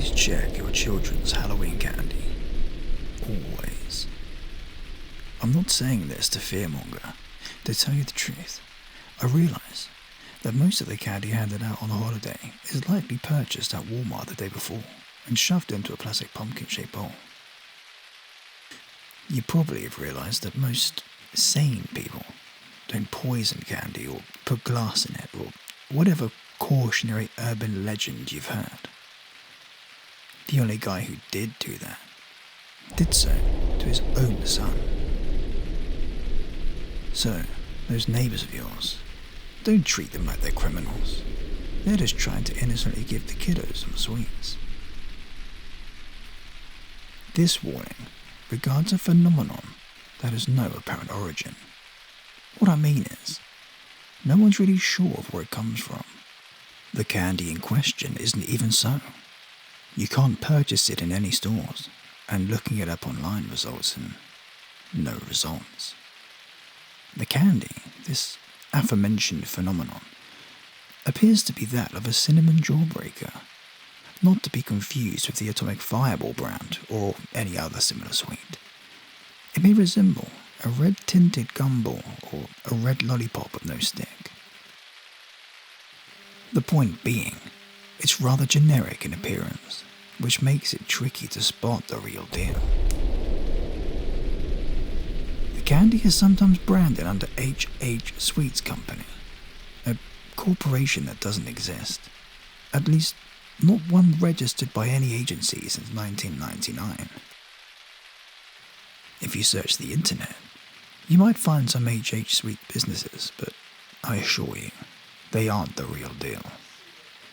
always check your children's Halloween candy. Always. I'm not saying this to fearmonger. To tell you the truth, I realise that most of the candy handed out on a holiday is likely purchased at Walmart the day before and shoved into a plastic pumpkin-shaped bowl. You probably have realised that most sane people don't poison candy or put glass in it or whatever cautionary urban legend you've heard. The only guy who did do that did so to his own son. So, those neighbours of yours, don't treat them like they're criminals. They're just trying to innocently give the kiddos some sweets. This warning regards a phenomenon that has no apparent origin. What I mean is, no one's really sure of where it comes from. The candy in question isn't even so. You can't purchase it in any stores, and looking it up online results in no results. The candy, this aforementioned phenomenon, appears to be that of a cinnamon jawbreaker, not to be confused with the Atomic Fireball brand or any other similar sweet. It may resemble a red-tinted gumball or a red lollipop with no stick. The point being, it's rather generic in appearance, which makes it tricky to spot the real deal. The candy is sometimes branded under H.H. Sweets Company, a corporation that doesn't exist, at least not one registered by any agency since 1999. If you search the internet, you might find some H.H. Sweet businesses, but I assure you, they aren't the real deal.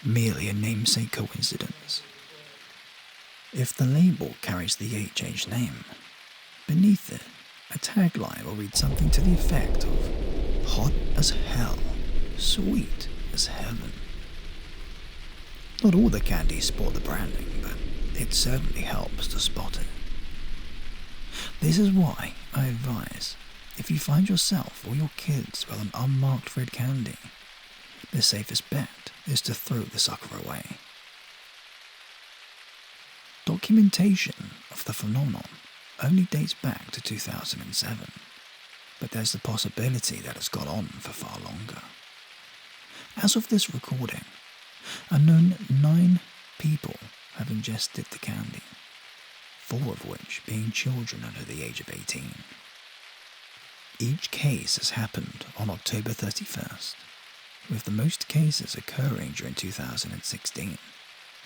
Merely a namesake coincidence. If the label carries the H.H. name, beneath it, a tagline will read something to the effect of hot as hell, sweet as heaven. Not all the candies sport the branding, but it certainly helps to spot it. This is why I advise, if you find yourself or your kids with an unmarked red candy, the safest bet is to throw the sucker away. Documentation of the phenomenon only dates back to 2007, but there's the possibility that it's gone on for far longer. As of this recording, a known 9 people have ingested the candy, 4 of which being children under the age of 18. Each case has happened on October 31st, with the most cases occurring during 2016,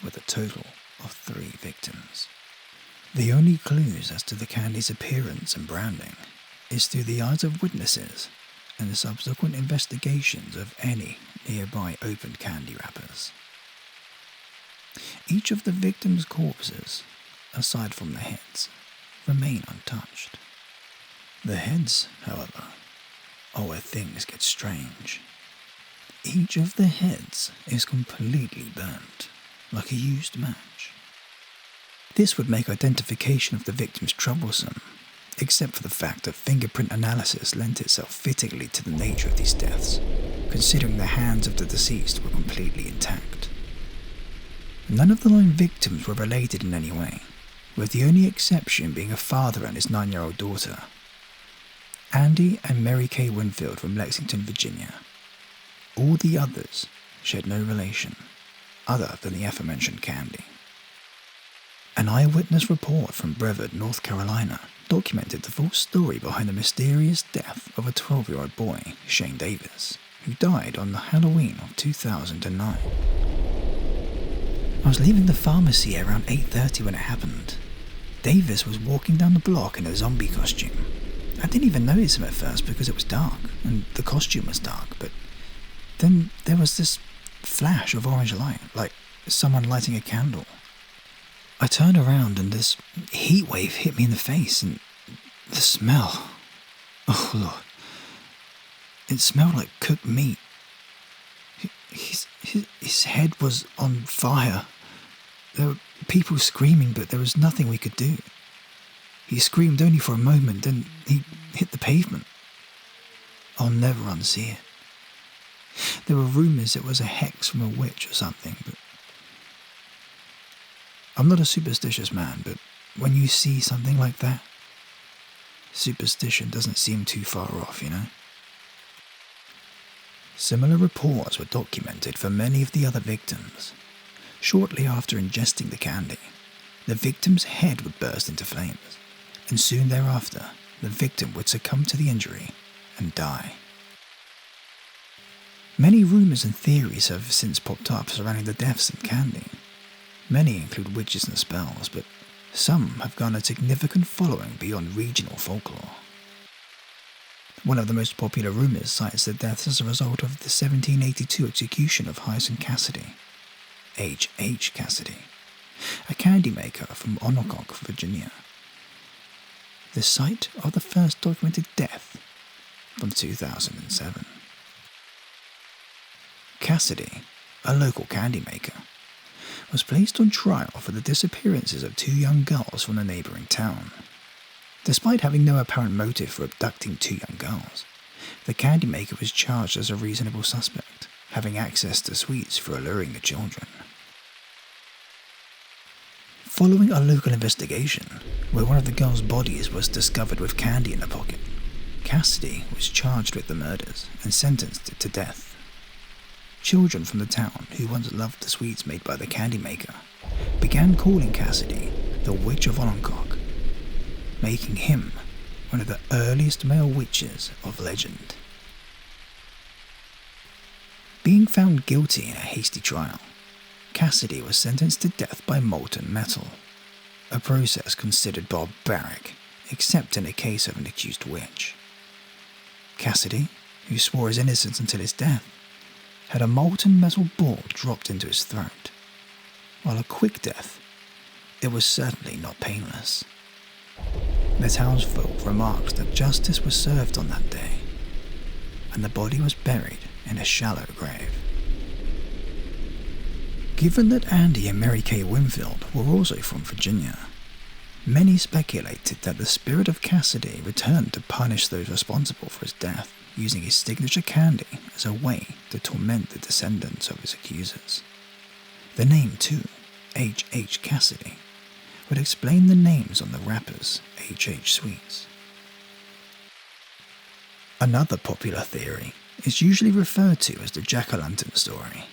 with a total of 3 victims. The only clues as to the candy's appearance and branding is through the eyes of witnesses and the subsequent investigations of any nearby opened candy wrappers. Each of the victims' corpses, aside from the heads, remain untouched. The heads, however, are where things get strange. Each of the heads is completely burnt, like a used match. This would make identification of the victims troublesome, except for the fact that fingerprint analysis lent itself fittingly to the nature of these deaths, considering the hands of the deceased were completely intact. None of the 9 victims were related in any way, with the only exception being a father and his 9-year-old daughter, Andy and Mary Kay Winfield from Lexington, Virginia. All the others shared no relation, other than the aforementioned candy. An eyewitness report from Brevard, North Carolina, documented the full story behind the mysterious death of a 12-year-old boy, Shane Davis, who died on the Halloween of 2009. I was leaving the pharmacy around 8:30 when it happened. Davis was walking down the block in a zombie costume. I didn't even notice him at first because it was dark, and the costume was dark, but then there was this flash of orange light, like someone lighting a candle. I turned around and this heat wave hit me in the face, and the smell, oh Lord, it smelled like cooked meat. His head was on fire. There were people screaming, but there was nothing we could do. He screamed only for a moment, then he hit the pavement. I'll never unsee it. There were rumours it was a hex from a witch or something, but I'm not a superstitious man, but when you see something like that, superstition doesn't seem too far off, you know? Similar reports were documented for many of the other victims. Shortly after ingesting the candy, the victim's head would burst into flames, and soon thereafter, the victim would succumb to the injury and die. Many rumours and theories have since popped up surrounding the deaths and candy. Many include witches and spells, but some have garnered significant following beyond regional folklore. One of the most popular rumours cites the deaths as a result of the 1782 execution of Hyson Cassidy, H.H. Cassidy, a candy maker from Onondaga, Virginia. The site of the first documented death from 2007. Cassidy, a local candy maker, was placed on trial for the disappearances of 2 young girls from a neighbouring town. Despite having no apparent motive for abducting 2 young girls, the candy maker was charged as a reasonable suspect, having access to sweets for alluring the children. Following a local investigation, where one of the girls' bodies was discovered with candy in the pocket, Cassidy was charged with the murders and sentenced to death. Children from the town, who once loved the sweets made by the candy maker, began calling Cassidy the Witch of Onondaga, making him one of the earliest male witches of legend. Being found guilty in a hasty trial, Cassidy was sentenced to death by molten metal, a process considered barbaric, except in the case of an accused witch. Cassidy, who swore his innocence until his death, had a molten metal ball dropped into his throat. While a quick death, it was certainly not painless. The townsfolk remarked that justice was served on that day, and the body was buried in a shallow grave. Given that Andy and Mary Kay Winfield were also from Virginia, many speculated that the spirit of Cassidy returned to punish those responsible for his death, using his signature candy as a way to torment the descendants of his accusers. The name, too, H.H. Cassidy, would explain the names on the wrappers' H.H. sweets. Another popular theory is usually referred to as the jack-o'-lantern story.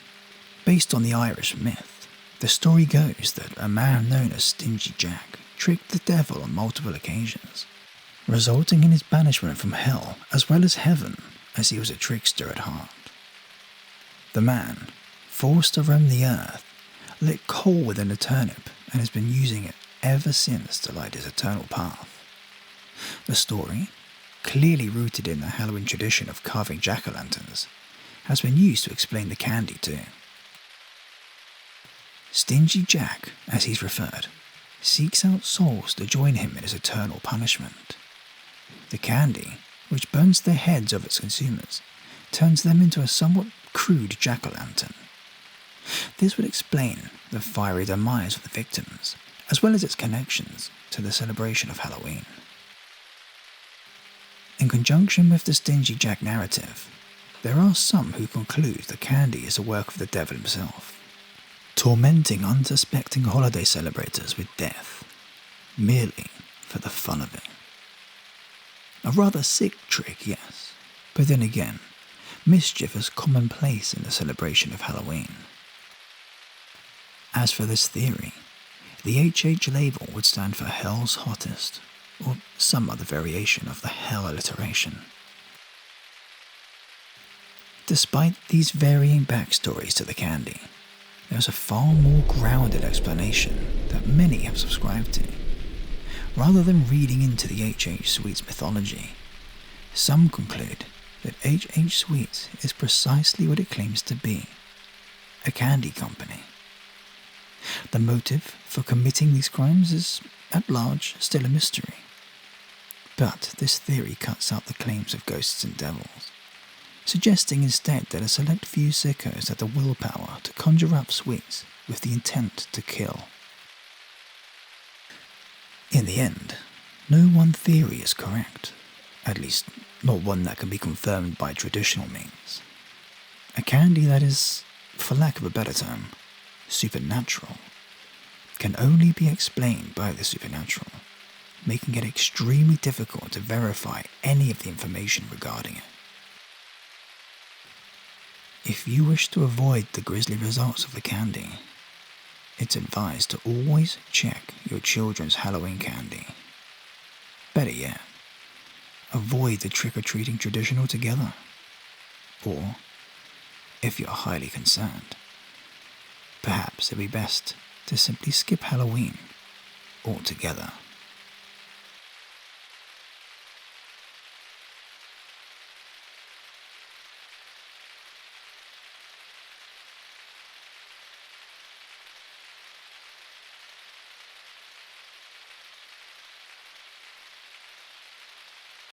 Based on the Irish myth, the story goes that a man known as Stingy Jack tricked the devil on multiple occasions, resulting in his banishment from hell as well as heaven, as he was a trickster at heart. The man, forced to roam the earth, lit coal within a turnip and has been using it ever since to light his eternal path. The story, clearly rooted in the Halloween tradition of carving jack-o'-lanterns, has been used to explain the candy too. Stingy Jack, as he's referred, seeks out souls to join him in his eternal punishment. The candy, which burns the heads of its consumers, turns them into a somewhat crude jack-o'-lantern. This would explain the fiery demise of the victims, as well as its connections to the celebration of Halloween. In conjunction with the Stingy Jack narrative, there are some who conclude the candy is a work of the devil himself, tormenting unsuspecting holiday celebrators with death, merely for the fun of it. A rather sick trick, yes, but then again, mischief is commonplace in the celebration of Halloween. As for this theory, the HH label would stand for Hell's Hottest, or some other variation of the hell alliteration. Despite these varying backstories to the candy, there's a far more grounded explanation that many have subscribed to. Rather than reading into the H.H. Sweets mythology, some conclude that H.H. Sweets is precisely what it claims to be, a candy company. The motive for committing these crimes is, at large, still a mystery. But this theory cuts out the claims of ghosts and devils, suggesting instead that a select few sickos had the willpower to conjure up sweets with the intent to kill. In the end, no one theory is correct, at least not one that can be confirmed by traditional means. A candy that is, for lack of a better term, supernatural, can only be explained by the supernatural, making it extremely difficult to verify any of the information regarding it. If you wish to avoid the grisly results of the candy, it's advised to always check your children's Halloween candy. Better yet, avoid the trick-or-treating tradition altogether. Or, if you're highly concerned, perhaps it'd be best to simply skip Halloween altogether.